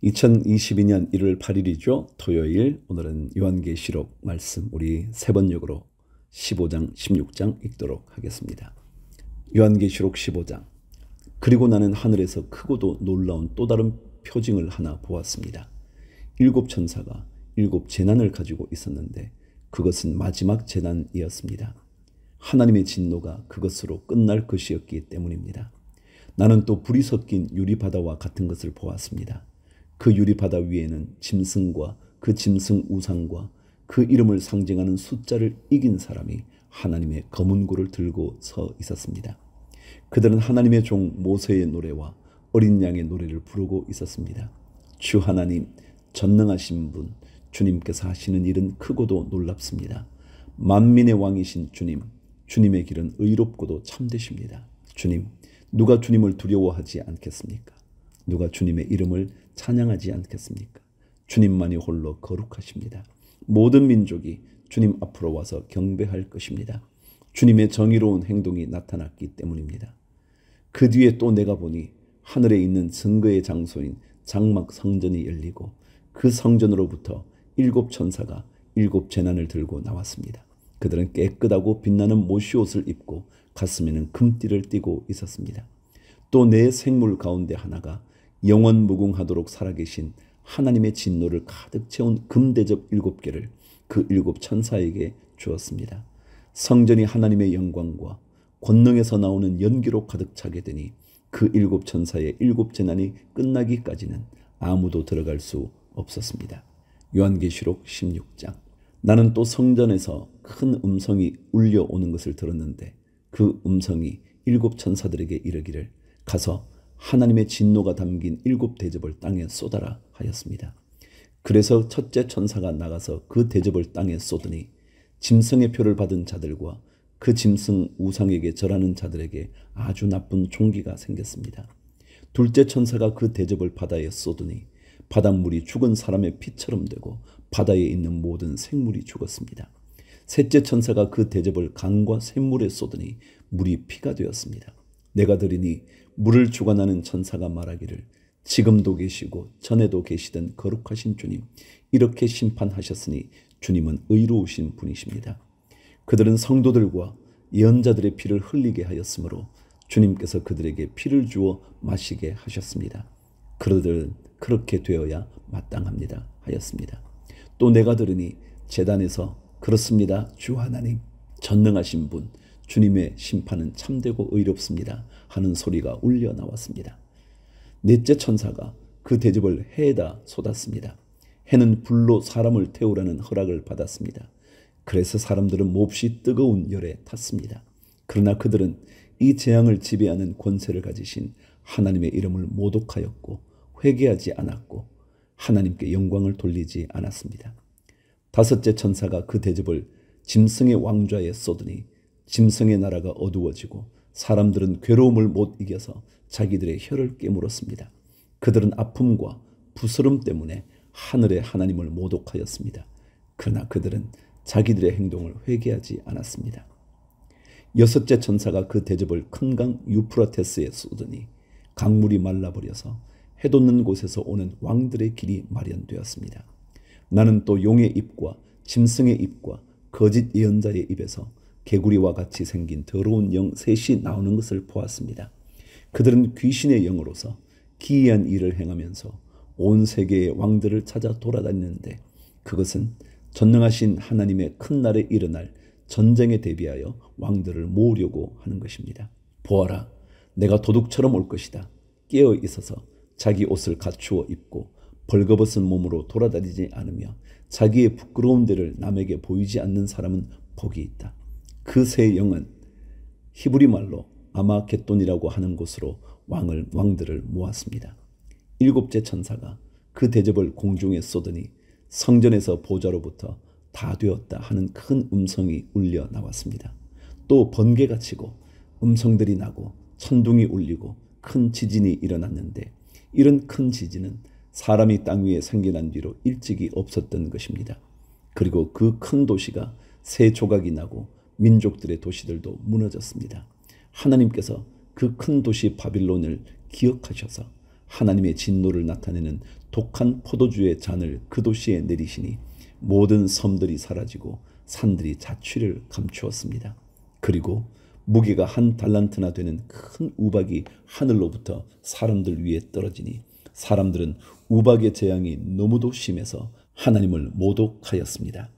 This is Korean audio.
2022년 1월 8일이죠. 토요일. 오늘은 요한계시록 말씀 우리 세 번역으로 15장, 16장 읽도록 하겠습니다. 요한계시록 15장. 그리고 나는 하늘에서 크고도 놀라운 또 다른 표징을 하나 보았습니다. 7 천사가 7 재난을 가지고 있었는데 그것은 마지막 재난이었습니다. 하나님의 진노가 그것으로 끝날 것이었기 때문입니다. 나는 또 불이 섞인 유리바다와 같은 것을 보았습니다. 그 유리바다 위에는 짐승과 그 짐승 우상과 그 이름을 상징하는 숫자를 이긴 사람이 하나님의 검은 고를 들고 서 있었습니다. 그들은 하나님의 종 모세의 노래와 어린 양의 노래를 부르고 있었습니다. 주 하나님, 전능하신 분, 주님께서 하시는 일은 크고도 놀랍습니다. 만민의 왕이신 주님, 주님의 길은 의롭고도 참되십니다. 주님, 누가 주님을 두려워하지 않겠습니까? 누가 주님의 이름을 찬양하지 않겠습니까? 주님만이 홀로 거룩하십니다. 모든 민족이 주님 앞으로 와서 경배할 것입니다. 주님의 정의로운 행동이 나타났기 때문입니다. 그 뒤에 또 내가 보니 하늘에 있는 증거의 장소인 장막 성전이 열리고 그 성전으로부터 7 천사가 7 재난을 들고 나왔습니다. 그들은 깨끗하고 빛나는 못이옷을 입고 가슴에는 금띠를 띠고 있었습니다. 또 네 생물 가운데 하나가 영원 무궁하도록 살아계신 하나님의 진노를 가득 채운 금대접 7개를 그 7 천사에게 주었습니다. 성전이 하나님의 영광과 권능에서 나오는 연기로 가득 차게 되니 그 7 천사의 7 재난이 끝나기까지는 아무도 들어갈 수 없었습니다. 요한계시록 16장. 나는 또 성전에서 큰 음성이 울려오는 것을 들었는데 그 음성이 7 천사들에게 이르기를 가서 하나님의 진노가 담긴 7 대접을 땅에 쏟아라 하였습니다. 그래서 첫째 천사가 나가서 그 대접을 땅에 쏟으니 짐승의 표를 받은 자들과 그 짐승 우상에게 절하는 자들에게 아주 나쁜 종기가 생겼습니다. 둘째 천사가 그 대접을 바다에 쏟으니 바닷물이 죽은 사람의 피처럼 되고 바다에 있는 모든 생물이 죽었습니다. 셋째 천사가 그 대접을 강과 샘물에 쏟으니 물이 피가 되었습니다. 내가 들으니 물을 주관하는 천사가 말하기를 지금도 계시고 전에도 계시던 거룩하신 주님, 이렇게 심판하셨으니 주님은 의로우신 분이십니다. 그들은 성도들과 예언자들의 피를 흘리게 하였으므로 주님께서 그들에게 피를 주어 마시게 하셨습니다. 그들은 그렇게 되어야 마땅합니다 하였습니다. 또 내가 들으니 제단에서 그렇습니다. 주 하나님, 전능하신 분, 주님의 심판은 참되고 의롭습니다 하는 소리가 울려 나왔습니다. 넷째 천사가 그 대접을 해에다 쏟았습니다. 해는 불로 사람을 태우라는 허락을 받았습니다. 그래서 사람들은 몹시 뜨거운 열에 탔습니다. 그러나 그들은 이 재앙을 지배하는 권세를 가지신 하나님의 이름을 모독하였고 회개하지 않았고 하나님께 영광을 돌리지 않았습니다. 다섯째 천사가 그 대접을 짐승의 왕좌에 쏟으니 짐승의 나라가 어두워지고 사람들은 괴로움을 못 이겨서 자기들의 혀를 깨물었습니다. 그들은 아픔과 부스럼 때문에 하늘의 하나님을 모독하였습니다. 그러나 그들은 자기들의 행동을 회개하지 않았습니다. 여섯째 천사가 그 대접을 큰 강 유프라테스에 쏟으니 강물이 말라버려서 해돋는 곳에서 오는 왕들의 길이 마련되었습니다. 나는 또 용의 입과 짐승의 입과 거짓 예언자의 입에서 개구리와 같이 생긴 더러운 영 셋이 나오는 것을 보았습니다. 그들은 귀신의 영으로서 기이한 일을 행하면서 온 세계의 왕들을 찾아 돌아다니는데 그것은 전능하신 하나님의 큰 날에 일어날 전쟁에 대비하여 왕들을 모으려고 하는 것입니다. 보아라, 내가 도둑처럼 올 것이다. 깨어 있어서 자기 옷을 갖추어 입고 벌거벗은 몸으로 돌아다니지 않으며 자기의 부끄러운 데를 남에게 보이지 않는 사람은 복이 있다. 그 세 영은 히브리 말로 아마겟돈이라고 하는 곳으로 왕들을 모았습니다. 7째 천사가 그 대접을 공중에 쏟으니 성전에서 보좌로부터 다 되었다 하는 큰 음성이 울려 나왔습니다. 또 번개가 치고 음성들이 나고 천둥이 울리고 큰 지진이 일어났는데 이런 큰 지진은 사람이 땅 위에 생겨난 뒤로 일찍이 없었던 것입니다. 그리고 그 큰 도시가 세 조각이 나고 민족들의 도시들도 무너졌습니다. 하나님께서 그 큰 도시 바빌론을 기억하셔서 하나님의 진노를 나타내는 독한 포도주의 잔을 그 도시에 내리시니 모든 섬들이 사라지고 산들이 자취를 감추었습니다. 그리고 무게가 1달란트나 되는 큰 우박이 하늘로부터 사람들 위에 떨어지니 사람들은 우박의 재앙이 너무도 심해서 하나님을 모독하였습니다.